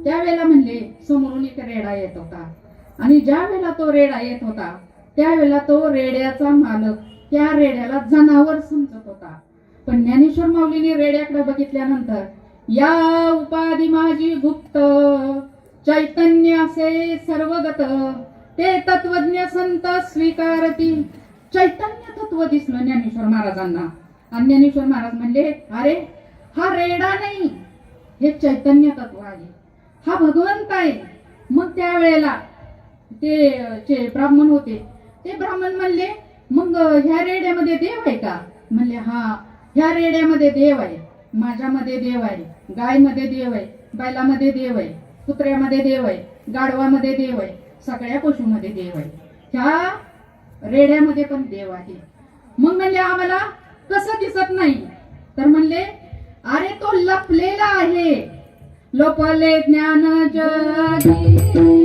त्यावेळेला म्हणले समोरून एक रेडा येत होता आणि ज्या वेळेला तो रेडा येत होता त्यावेळेला तो रेड्याचा मालक त्या रेड्याला जनावर समजत होता. पण ज्ञानेश्वर माऊलीने रेड्याकडे बघितल्यानंतर या उपाधी माझी गुप्त चैतन्य असे सर्वगत ते तत्वज्ञ संत स्वीकारती. चैतन्य तत्व दिसलं ज्ञानेश्वर महाराजांना आणि ज्ञानेश्वर महाराज म्हणले अरे हा रेडा नाही, हे चैतन्य तत्व आहे, हा भगवंत आहे. मग त्यावेळेला ते ब्राह्मण होते, ते ब्राह्मण म्हणले मग ह्या रेड्यामध्ये देव आहे का? म्हणले हा, ह्या रेड्यामध्ये देव आहे, माझ्यामध्ये देव आहे, गायमध्ये देव आहे, बैलामध्ये देव आहे, कुत्र्यामध्ये देव आहे, गाढवामध्ये देव आहे, सगळ्या पशुमध्ये देव आहे, ह्या रेड्यामध्ये पण देव आहे. मग म्हणले आम्हाला कसं दिसत नाही? तर म्हणले अरे तो लपलेला आहे, लोपले ज्ञान जगी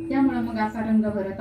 त्यामुळे मग असा रंग भरत